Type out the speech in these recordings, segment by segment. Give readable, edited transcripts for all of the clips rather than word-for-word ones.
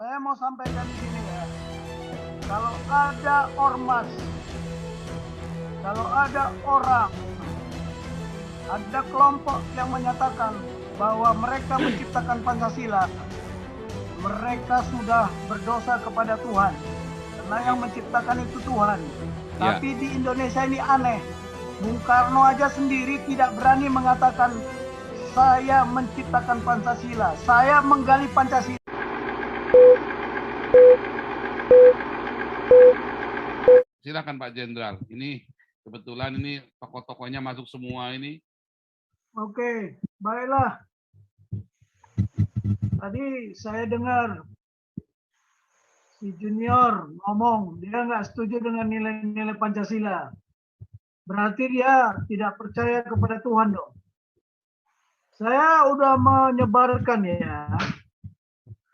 Saya mau sampaikan di sini ya. Kalau ada ormas, kalau ada orang, ada kelompok yang menyatakan bahwa mereka menciptakan Pancasila, mereka sudah berdosa kepada Tuhan. Karena yang menciptakan itu Tuhan. Ya. Tapi di Indonesia ini aneh. Bung Karno aja sendiri tidak berani mengatakan saya menciptakan Pancasila, saya menggali Pancasila. Silakan Pak Jenderal. Ini kebetulan ini tokoh-tokohnya masuk semua ini. Oke, baiklah. Tadi saya dengar si Junior ngomong dia nggak setuju dengan nilai-nilai Pancasila. Berarti dia tidak percaya kepada Tuhan dong. Saya udah menyebarkan ya,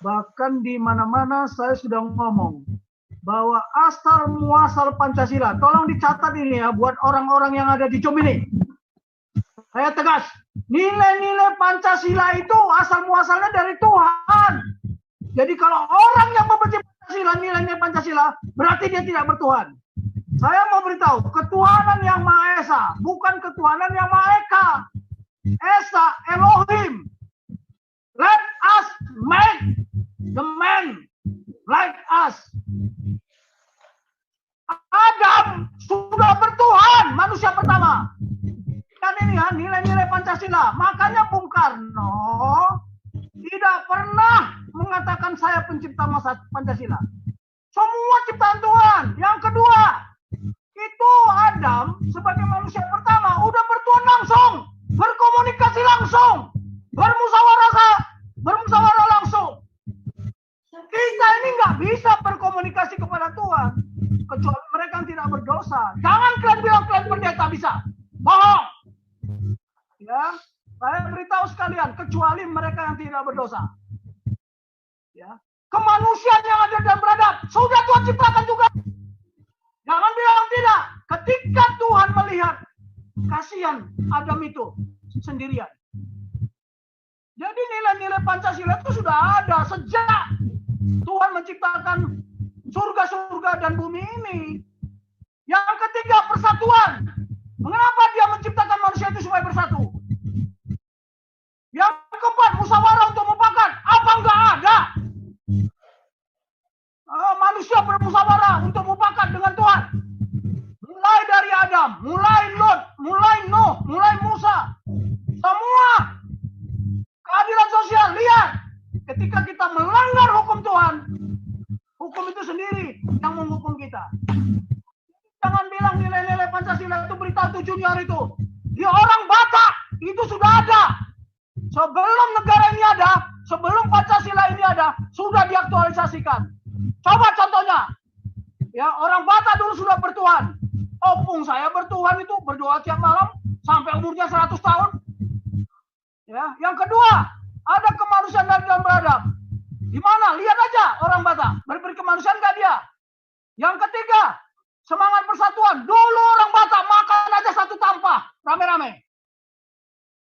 bahkan di mana-mana saya sudah ngomong bahwa asal muasal Pancasila, tolong dicatat ini ya buat orang-orang yang ada di Zoom ini. Saya tegas, nilai-nilai Pancasila itu asal muasalnya dari Tuhan. Jadi kalau orang yang membenci Pancasila, nilai-nilai Pancasila, berarti dia tidak bertuhan. Saya mau beritahu, ketuhanan yang Maha Esa, bukan ketuhanan yang Maha Eka. Esa, Elohim. Let us make the man like us. Adam sudah bertuhan, manusia pertama. Dan ini ya, nilai-nilai Pancasila. Makanya Bung Karno tidak pernah mengatakan saya pencipta Pancasila. Semua ciptaan Tuhan. Yang kedua, itu Adam sebagai manusia pertama udah bertuhan langsung, berkomunikasi langsung, bermusyawarah langsung. Kita ini nggak bisa berkomunikasi kepada Tuhan kecuali mereka yang tidak berdosa. Jangan kalian bilang kalian pendeta bisa, bohong. Ya, saya beritahu sekalian, kecuali mereka yang tidak berdosa. Ya, kemanusiaan yang ada dan beradab sudah Tuhan ciptakan juga. Jangan bilang tidak. Ketika Tuhan melihat kasihan Adam itu sendirian. Jadi nilai-nilai Pancasila itu sudah ada sejak Tuhan menciptakan surga-surga dan bumi ini. Yang ketiga, persatuan. Mengapa dia menciptakan manusia itu supaya bersatu? Yang keempat, musyawarah untuk mufakat. Apa enggak ada? Manusia bermusyawarah untuk mufakat dengan Tuhan. Mulai dari Adam, mulai Lot, mulai Nuh, mulai Musa. Semua keadilan sosial. Lihat, ketika kita melanggar hukum Tuhan, hukum itu sendiri yang menghukum kita. Jangan bilang nilai-nilai Pancasila itu berita Junior itu. Di orang Batak itu sudah ada. Sebelum negara ini ada, sebelum Pancasila ini ada, sudah diaktualisasikan. Coba contohnya. Ya, orang Batak dulu sudah bertuhan. Opung saya bertuhan itu berdoa tiap malam sampai umurnya 100 tahun. Ya, yang kedua, ada kemanusiaan dan beradab. Di mana? Lihat aja orang Batak. Berkemanusiaan enggak dia? Yang ketiga, semangat persatuan. Dulu orang Batak makan aja satu tampah, rame-rame.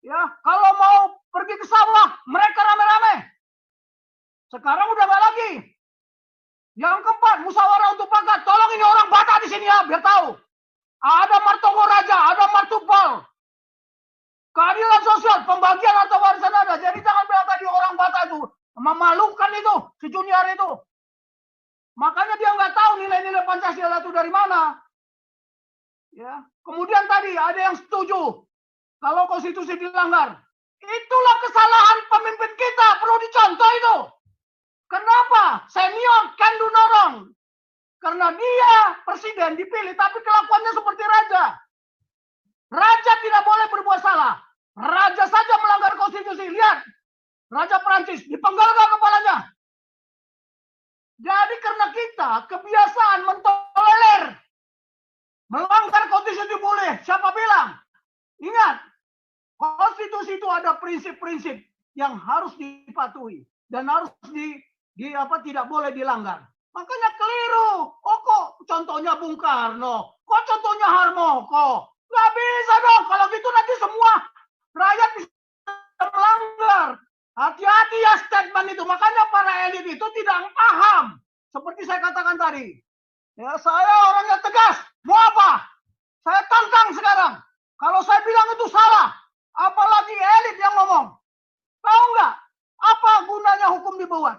Ya, kalau mau pergi ke sawah, mereka rame-rame. Sekarang udah nggak lagi. Yang keempat, musyawarah untuk pangkat. Tolong ini orang Batak di sini ya, biar tahu. Ada martongo raja, ada martupal. Keadilan sosial, pembagian harta warisan ada. Jadi jangan bilang tadi orang Batak itu memalukan itu, si Junior itu. Makanya dia nggak tahu nilai-nilai Pancasila itu dari mana. Ya. Kemudian tadi ada yang setuju kalau konstitusi dilanggar. Itulah kesalahan pemimpin kita, perlu dicontoh itu. Kenapa? Senior can do no wrong. Karena dia presiden dipilih, tapi kelakuannya seperti raja. Raja tidak boleh berbuat salah. Raja saja melanggar konstitusi. Lihat, Raja Prancis dipenggal ke kepalanya. Jadi karena kita kebiasaan mentolerir, melanggar konstitusi boleh. Siapa bilang? Ingat, konstitusi itu ada prinsip-prinsip yang harus dipatuhi dan harus tidak boleh dilanggar. Makanya keliru. Oh kok contohnya Bung Karno, kok contohnya Harmoko? Nggak bisa dong. Kalau gitu nanti semua rakyat bisa melanggar. Hati-hati ya statement itu. Makanya para elit itu tidak paham. Seperti saya katakan tadi. Ya, saya orangnya tegas. Mau apa? Saya tantang sekarang. Kalau saya bilang itu salah, apalagi elit yang ngomong. Tahu nggak? Apa gunanya hukum dibuat?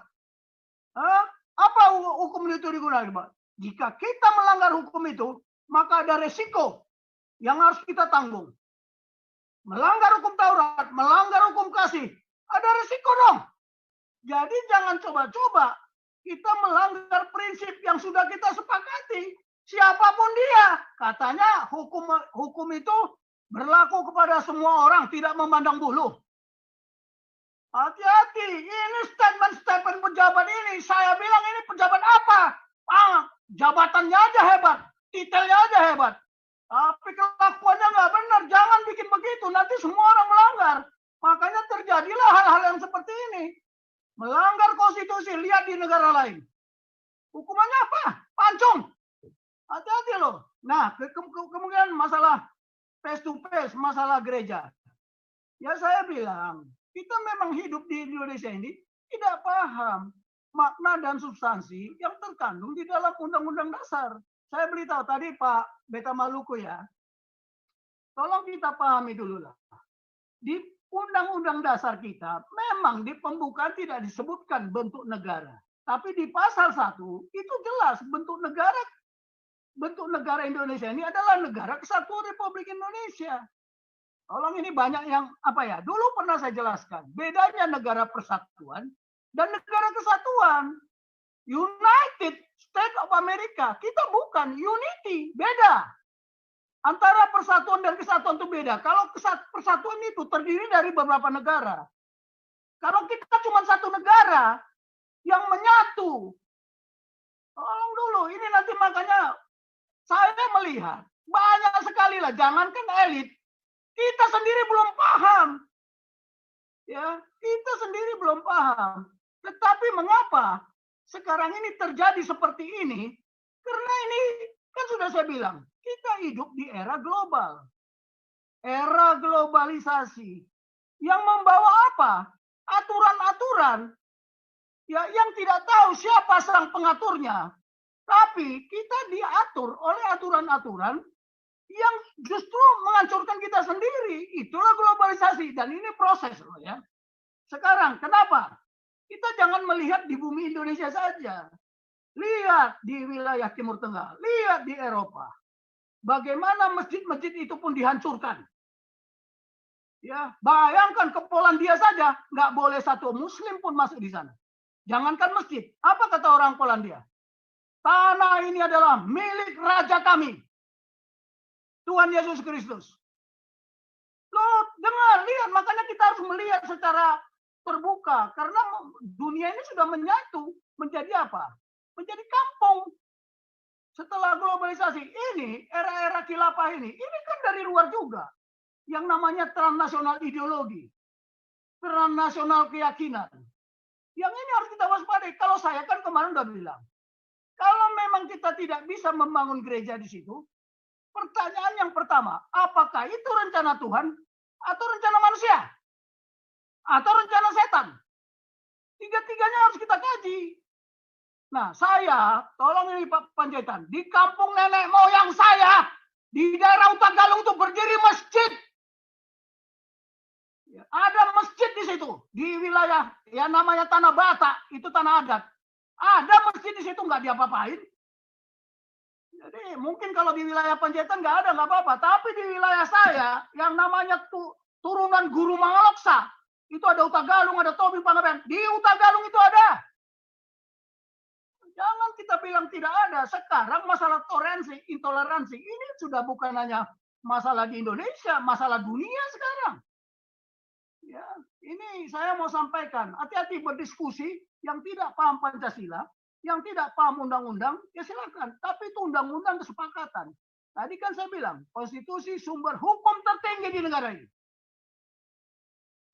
Apa hukum itu digunakan? Jika kita melanggar hukum itu, maka ada resiko yang harus kita tanggung. Melanggar hukum Taurat, melanggar hukum kasih, ada resiko dong. Jadi jangan coba-coba kita melanggar prinsip yang sudah kita sepakati. Siapapun dia, katanya hukum itu berlaku kepada semua orang, tidak memandang bulu. Hati-hati, ini statement-statement pejabat ini. Saya bilang ini pejabat apa? Jabatannya aja hebat, titelnya aja hebat. Tapi kelakuannya nggak benar. Jangan bikin begitu, nanti semua orang melanggar. Makanya terjadilah hal-hal yang seperti ini. Melanggar konstitusi, lihat di negara lain. Hukumannya apa? Pancung. Hati-hati loh. Nah, kemungkinan masalah face to face, masalah gereja. Ya saya bilang, kita memang hidup di Indonesia ini tidak paham makna dan substansi yang terkandung di dalam Undang-Undang Dasar. Saya beritahu tadi Pak Beta Maluku ya. Tolong kita pahami dulu lah. Di Undang-Undang Dasar kita memang di pembukaan tidak disebutkan bentuk negara. Tapi di pasal 1 itu jelas bentuk negara Indonesia ini adalah negara kesatuan Republik Indonesia. Tolong ini banyak yang dulu pernah saya jelaskan. Bedanya negara persatuan dan negara kesatuan. United States of America, kita bukan unity, beda. Antara persatuan dan kesatuan itu beda. Kalau persatuan itu terdiri dari beberapa negara. Kalau kita cuma satu negara yang menyatu. Tolong dulu, ini nanti makanya saya melihat banyak sekali lah, jangankan elit, kita sendiri belum paham. Ya, kita sendiri belum paham. Tetapi mengapa sekarang ini terjadi seperti ini? Karena ini kan sudah saya bilang, kita hidup di era global. Era globalisasi yang membawa apa? Aturan-aturan ya yang tidak tahu siapa sang pengaturnya. Tapi kita diatur oleh aturan-aturan yang justru menghancurkan kita sendiri. Itulah globalisasi dan ini proses loh ya. Sekarang kenapa? Kita jangan melihat di bumi Indonesia saja. Lihat di wilayah Timur Tengah, lihat di Eropa. Bagaimana masjid-masjid itu pun dihancurkan. Ya, bayangkan ke Polandia saja nggak boleh satu Muslim pun masuk di sana. Jangankan masjid. Apa kata orang Polandia? Tanah ini adalah milik raja kami. Tuhan Yesus Kristus. Loh, dengar, lihat. Makanya kita harus melihat secara terbuka. Karena dunia ini sudah menyatu. Menjadi apa? Menjadi kampung. Setelah globalisasi ini, era-era khilafah ini kan dari luar juga. Yang namanya transnasional ideologi. Transnasional keyakinan. Yang ini harus kita waspadai. Kalau saya kan kemarin udah bilang. Kalau memang kita tidak bisa membangun gereja di situ, pertanyaan yang pertama, apakah itu rencana Tuhan atau rencana manusia? Atau rencana setan? Tiga-tiganya harus kita kaji. Nah, saya, tolong ini Pak Panjaitan, di kampung nenek moyang saya, di daerah Utagalung itu berdiri masjid. Ada masjid di situ, di wilayah yang namanya Tanah Batak, itu tanah adat. Ada masjid di situ, nggak diapa-apain. Jadi mungkin kalau di wilayah Panjaitan nggak ada, nggak apa-apa. Tapi di wilayah saya, yang namanya turunan Guru Mangaloksa, itu ada Utagalung, ada Tobi Pangabean. Di Utagalung itu ada. Jangan kita bilang tidak ada. Sekarang masalah intoleransi, ini sudah bukan hanya masalah di Indonesia, masalah dunia sekarang. Ya, ini saya mau sampaikan, hati-hati berdiskusi yang tidak paham Pancasila, yang tidak paham undang-undang, ya silakan. Tapi itu undang-undang kesepakatan. Tadi kan saya bilang, konstitusi sumber hukum tertinggi di negara ini.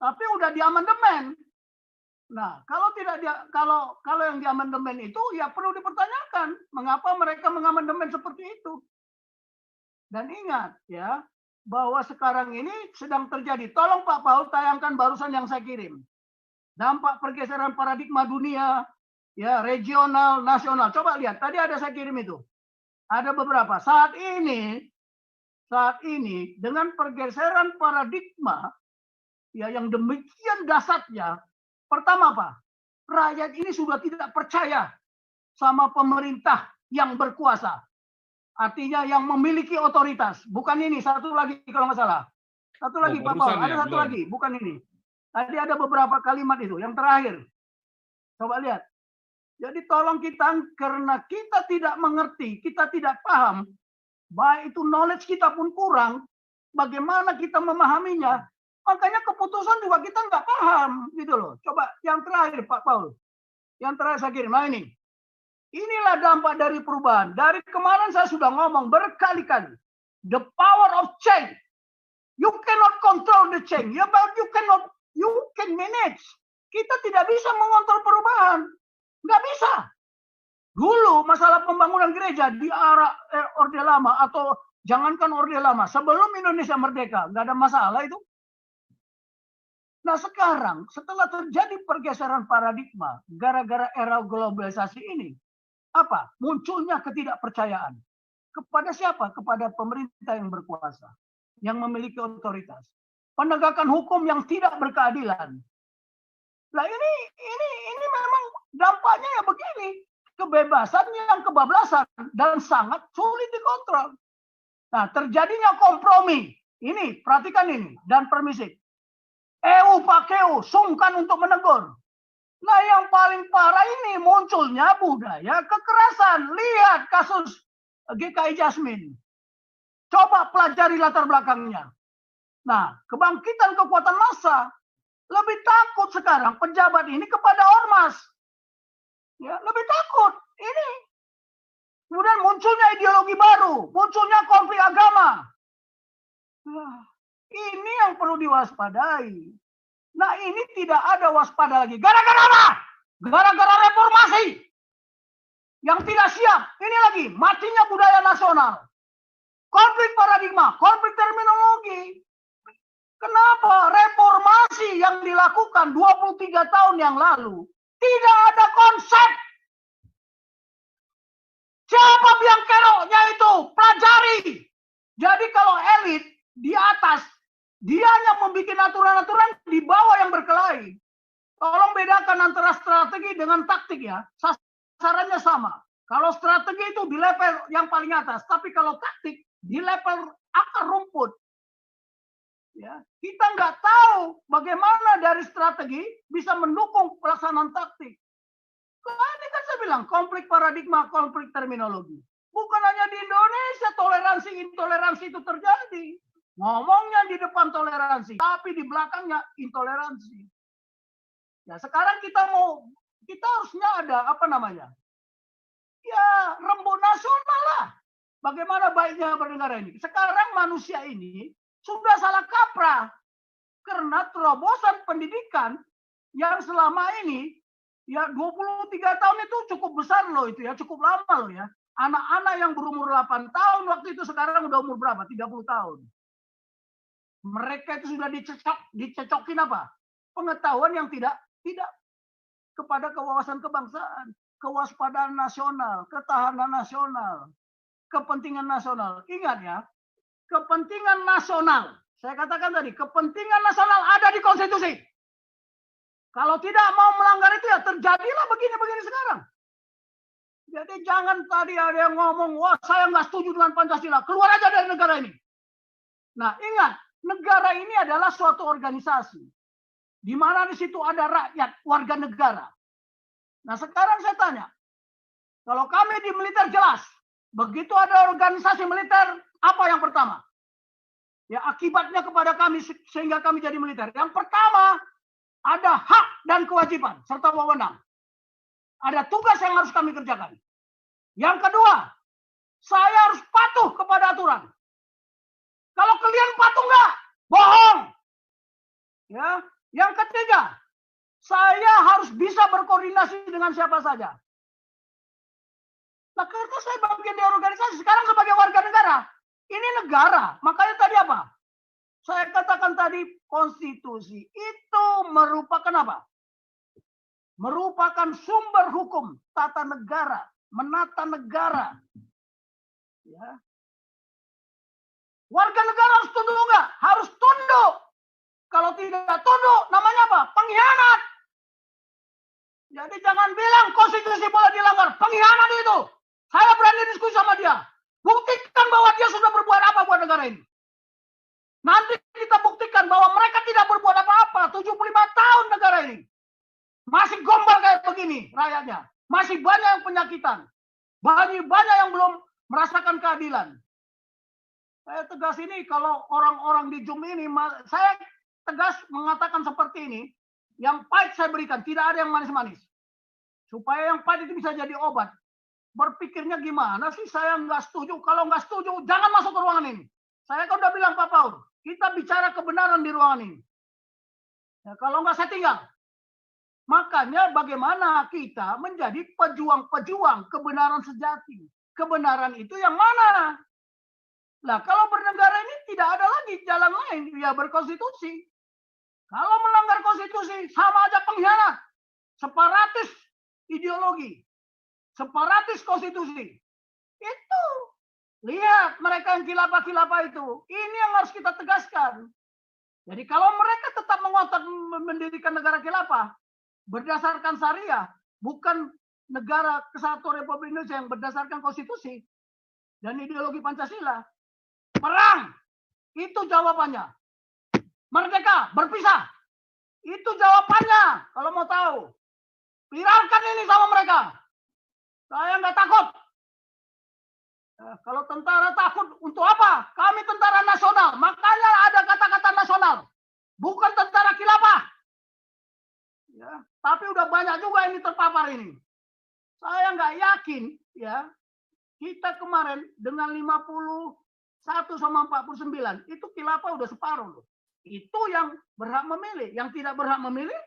Tapi udah diamandemen. Nah, kalau yang diamandemen itu ya perlu dipertanyakan, mengapa mereka mengamandemen seperti itu. Dan ingat ya, bahwa sekarang ini sedang terjadi. Tolong Pak Paul tayangkan barusan yang saya kirim. dampak pergeseran paradigma dunia, ya regional, nasional. Coba lihat, tadi ada saya kirim itu. Ada beberapa. Saat ini dengan pergeseran paradigma ya yang demikian dasarnya, pertama apa? Rakyat ini sudah tidak percaya sama pemerintah yang berkuasa. Artinya yang memiliki otoritas. Bukan ini, satu lagi kalau nggak salah. Satu lagi Pak Paul, ada satu lagi, bukan ini. Tadi ada beberapa kalimat itu, yang terakhir. Coba lihat. Jadi tolong kita, karena kita tidak mengerti, kita tidak paham, baik itu knowledge kita pun kurang, bagaimana kita memahaminya, makanya keputusan juga kita nggak paham, gitu loh. Coba yang terakhir Pak Paul, yang terakhir saya kirim, nah ini. Inilah dampak dari perubahan. Dari kemarin saya sudah ngomong berkali-kali. The power of change. You cannot control the change. Ya, but you can manage. Kita tidak bisa mengontrol perubahan. Nggak bisa. Dulu masalah pembangunan gereja di arah Orde Lama atau jangankan Orde Lama, sebelum Indonesia merdeka, nggak ada masalah itu. Nah sekarang, setelah terjadi pergeseran paradigma, gara-gara era globalisasi ini, apa? Munculnya ketidakpercayaan. Kepada siapa? Kepada pemerintah yang berkuasa, yang memiliki otoritas. Penegakan hukum yang tidak berkeadilan. Nah ini memang dampaknya ya begini. Kebebasan yang kebablasan dan sangat sulit dikontrol. Nah terjadinya kompromi. Ini, perhatikan ini. Dan permisif. Pakeu, sungkan untuk menegur. Nah yang paling parah ini munculnya budaya kekerasan. Lihat kasus GKI Jasmine. Coba pelajari latar belakangnya. Nah kebangkitan kekuatan massa. Lebih takut sekarang pejabat ini kepada ormas. Ya, lebih takut. Ini. Kemudian munculnya ideologi baru. Munculnya konflik agama. Nah, ini yang perlu diwaspadai. Nah ini tidak ada waspada lagi. Gara-gara apa? Gara-gara reformasi. Yang tidak siap. Ini lagi. Matinya budaya nasional. Konflik paradigma. Konflik terminologi. Kenapa? Reformasi yang dilakukan 23 tahun yang lalu. Tidak ada konsep. Siapa biang keroknya itu? Pelajari. Jadi kalau elit di atas, dia hanya membuat aturan-aturan di bawah yang berkelahi. Tolong bedakan antara strategi dengan taktik ya. Sasarannya sama. Kalau strategi itu di level yang paling atas. Tapi kalau taktik di level akar rumput. Ya, kita nggak tahu bagaimana dari strategi bisa mendukung pelaksanaan taktik. Ini kan saya bilang konflik paradigma, konflik terminologi. Bukan hanya di Indonesia toleransi intoleransi itu terjadi. Ngomongnya di depan toleransi, tapi di belakangnya intoleransi. Ya sekarang kita harusnya ada apa namanya? Ya rembuk nasional lah. Bagaimana baiknya bernegara ini? Sekarang manusia ini sudah salah kaprah karena terobosan pendidikan yang selama ini ya 23 tahun itu cukup besar loh itu ya, cukup lama loh ya. Anak-anak yang berumur 8 tahun waktu itu sekarang udah umur berapa? 30 tahun. Mereka itu sudah dicecokin apa? Pengetahuan yang tidak kepada kewawasan kebangsaan, kewaspadaan nasional, ketahanan nasional, kepentingan nasional. Ingat ya, kepentingan nasional. Saya katakan tadi, kepentingan nasional ada di konstitusi. Kalau tidak mau melanggar itu ya terjadilah begini-begini sekarang. Jadi jangan tadi ada yang ngomong, wah saya nggak setuju dengan Pancasila, keluar aja dari negara ini. Nah ingat, negara ini adalah suatu organisasi. Di mana di situ ada rakyat, warga negara. Nah sekarang saya tanya, kalau kami di militer jelas, begitu ada organisasi militer, apa yang pertama? Ya akibatnya kepada kami sehingga kami jadi militer. Yang pertama, ada hak dan kewajiban serta wewenang. Ada tugas yang harus kami kerjakan. Yang kedua, saya harus patuh kepada aturan. Kalau kalian patuh enggak, bohong. Ya. Yang ketiga, saya harus bisa berkoordinasi dengan siapa saja. Nah, karena saya bagian dari organisasi, sekarang sebagai warga negara. Ini negara, makanya tadi apa? Saya katakan tadi, konstitusi itu merupakan apa? merupakan sumber hukum tata negara, menata negara. Ya. Warga negara harus tunduk nggak? Harus tunduk. Kalau tidak tunduk, namanya apa? Pengkhianat. Jadi jangan bilang konstitusi boleh dilanggar. Pengkhianat itu. Saya berani diskusi sama dia. Buktikan bahwa dia sudah berbuat apa buat negara ini. Nanti kita buktikan bahwa mereka tidak berbuat apa-apa. 75 tahun negara ini. Masih gombal kayak begini rakyatnya. Masih banyak yang penyakitan. Banyak yang belum merasakan keadilan. Saya tegas ini kalau orang-orang di Zoom ini, saya tegas mengatakan seperti ini. Yang pahit saya berikan, tidak ada yang manis-manis. Supaya yang pahit itu bisa jadi obat. Berpikirnya gimana sih, saya nggak setuju. Kalau nggak setuju, jangan masuk ke ruangan ini. Saya kan udah bilang Pak Paul, kita bicara kebenaran di ruangan ini. Ya, kalau nggak saya tinggal. Makanya bagaimana kita menjadi pejuang-pejuang kebenaran sejati. Kebenaran itu yang mana? Nah, kalau bernegara ini tidak ada lagi jalan lain, ya berkonstitusi. Kalau melanggar konstitusi, sama aja pengkhianat. Separatis ideologi. Separatis konstitusi. Itu. Lihat mereka yang khilafah-khilafah itu. Ini yang harus kita tegaskan. Jadi kalau mereka tetap mengotot mendirikan negara khilafah, berdasarkan syariah, bukan negara kesatuan Republik Indonesia yang berdasarkan konstitusi dan ideologi Pancasila, perang, itu jawabannya. Merdeka, berpisah, itu jawabannya. Kalau mau tahu, viralkan ini sama mereka. Saya nggak takut. Kalau tentara takut untuk apa? Kami tentara nasional. Makanya ada kata-kata nasional, bukan tentara khilafah. Ya, tapi udah banyak juga ini terpapar ini. Saya nggak yakin, ya. Kita kemarin dengan 51 sama 49 itu khilafah udah separuh loh. Itu yang berhak memilih, yang tidak berhak memilih.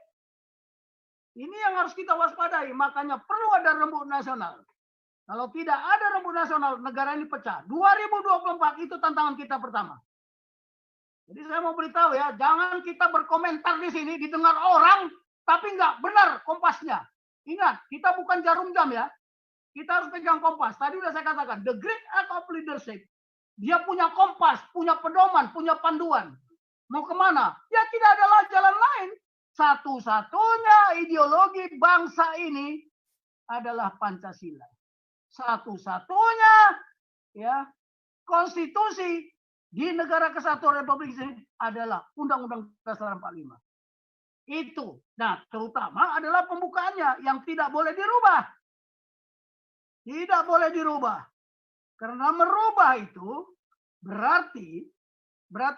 Ini yang harus kita waspadai. Makanya perlu ada rembuk nasional. Kalau tidak ada rembuk nasional, negara ini pecah. 2024 itu tantangan kita pertama. Jadi saya mau beritahu ya, jangan kita berkomentar di sini, didengar orang, tapi nggak benar kompasnya. Ingat, kita bukan jarum jam ya. Kita harus pegang kompas. Tadi udah saya katakan, the great act of leadership. Dia punya kompas, punya pedoman, punya panduan. Mau kemana? Ya tidak ada jalan lain. Satu-satunya ideologi bangsa ini adalah Pancasila. Satu-satunya ya konstitusi di negara kesatuan Republik ini adalah Undang-Undang Dasar 45. Itu. Nah, terutama adalah pembukaannya yang tidak boleh dirubah. Tidak boleh dirubah. Karena merubah itu berarti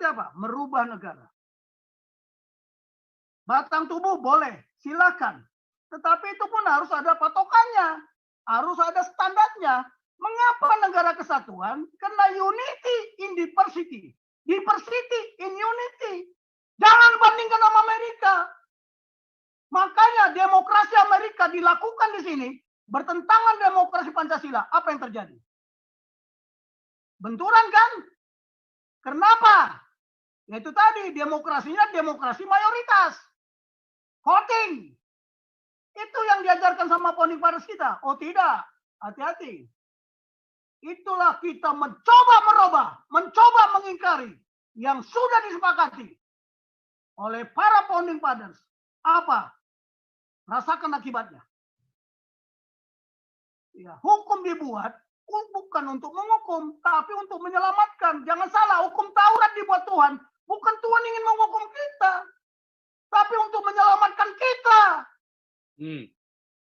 apa? Merubah negara. Batang tubuh boleh, silakan. Tetapi itu pun harus ada patokannya. Harus ada standarnya. Mengapa negara kesatuan? Karena unity in diversity. Diversity in unity. Jangan bandingkan sama Amerika. Makanya demokrasi Amerika dilakukan di sini bertentangan demokrasi Pancasila. Apa yang terjadi? Benturan kan? Kenapa? Yaitu tadi demokrasinya demokrasi mayoritas. Voting. Itu yang diajarkan sama founding fathers kita. Oh tidak, hati-hati. Itulah kita mencoba merubah, mencoba mengingkari yang sudah disepakati oleh para founding fathers. Apa? Rasakan akibatnya. Ya, hukum dibuat bukan untuk menghukum, tapi untuk menyelamatkan. Jangan salah, hukum Taurat dibuat Tuhan. Bukan Tuhan ingin menghukum kita, tapi untuk menyelamatkan kita.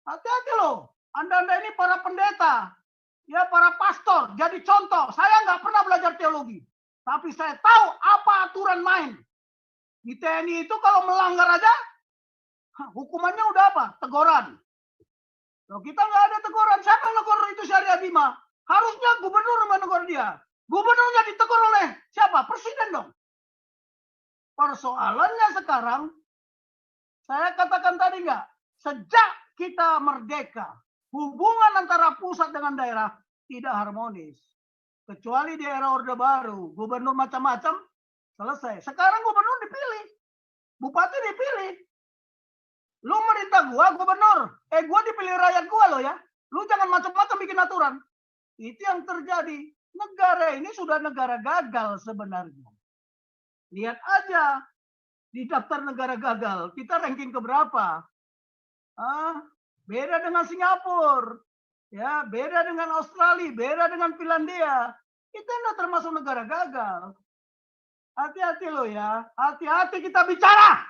Hati-hati loh. Anda ini para pendeta, ya para pastor, jadi contoh. Saya nggak pernah belajar teologi, tapi saya tahu apa aturan main. Di TNI itu kalau melanggar aja, hukumannya udah apa? Teguran. Kalau kita nggak ada teguran, siapa yang negur itu Syariah Bima? Harusnya gubernur menegur dia. Gubernurnya ditegur oleh siapa? Presiden dong. Persoalannya sekarang, saya katakan tadi nggak, sejak kita merdeka, hubungan antara pusat dengan daerah tidak harmonis. Kecuali di era Orde Baru, gubernur macam-macam, selesai. Sekarang gubernur dipilih, bupati dipilih. Lu merintah gua gubernur. Gua dipilih rakyat gua loh ya. Lu jangan macam-macam bikin aturan. Itu yang terjadi. Negara ini sudah negara gagal sebenarnya. Lihat aja di daftar negara gagal, kita ranking keberapa? Beda dengan Singapura, ya, beda dengan Australia, beda dengan Finlandia. Kita tidak termasuk negara gagal. Hati-hati loh ya, hati-hati kita bicara.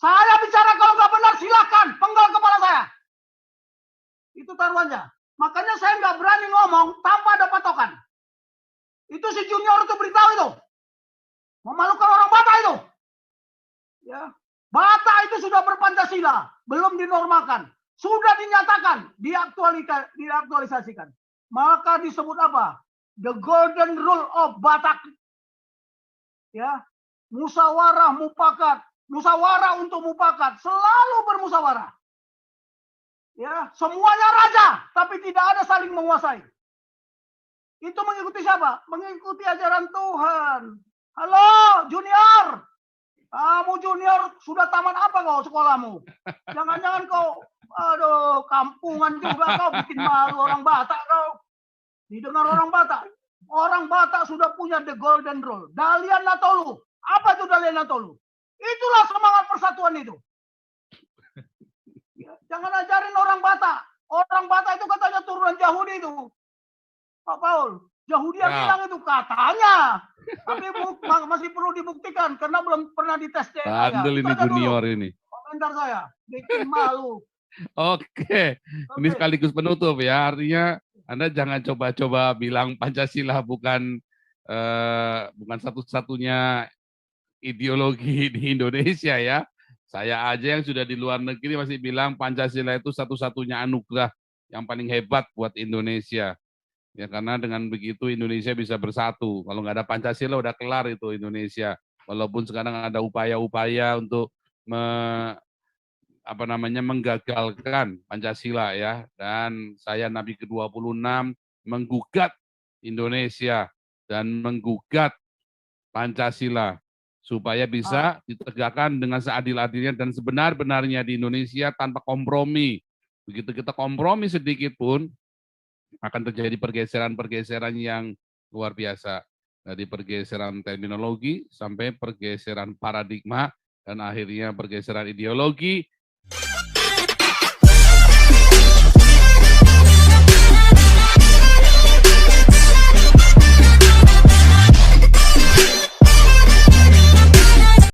Saya bicara kalau nggak benar silakan penggal kepala saya. Itu taruhannya. Makanya saya nggak berani ngomong tanpa ada patokan. Itu si Junior itu beritahu itu. Memalukan orang Batak itu. Ya. Batak itu sudah berpancasila, belum dinormalkan. Sudah dinyatakan, diaktualisasikan. Maka disebut apa? The Golden Rule of Batak. Ya. Musyawarah mufakat, musyawarah untuk mufakat, selalu bermusyawarah. Ya, semuanya raja, tapi tidak ada saling menguasai. Itu mengikuti siapa? Mengikuti ajaran Tuhan. Halo, Junior. Kamu Junior sudah tamat apa kau sekolahmu? Jangan-jangan kau, aduh, kampungan juga kau bikin malu orang Batak kau. Didengar orang Batak. Orang Batak sudah punya the golden rule. Dalian Natolu. Apa itu Dalian Natolu? Itulah semangat persatuan itu. Jangan ajarin orang Batak. Orang Batak itu katanya turunan Yahudi itu. Pak Paul, Yahudi yang bilang itu katanya. Tapi masih perlu dibuktikan karena belum pernah dites DNA. Bandel ini Junior ini. Komentar saya, bikin malu. Oke, ini sekaligus penutup ya. Artinya Anda jangan coba-coba bilang Pancasila bukan satu-satunya ideologi di Indonesia ya. Saya aja yang sudah di luar negeri masih bilang Pancasila itu satu-satunya anugerah yang paling hebat buat Indonesia. Ya karena dengan begitu Indonesia bisa bersatu. Kalau nggak ada Pancasila udah kelar itu Indonesia. Walaupun sekarang ada upaya-upaya untuk menggagalkan Pancasila ya. Dan saya Nabi ke-26 menggugat Indonesia dan menggugat Pancasila supaya bisa ditegakkan dengan seadil-adilnya dan sebenar-benarnya di Indonesia tanpa kompromi. Begitu kita kompromi sedikit pun akan terjadi pergeseran-pergeseran yang luar biasa. Dari pergeseran terminologi sampai pergeseran paradigma dan akhirnya pergeseran ideologi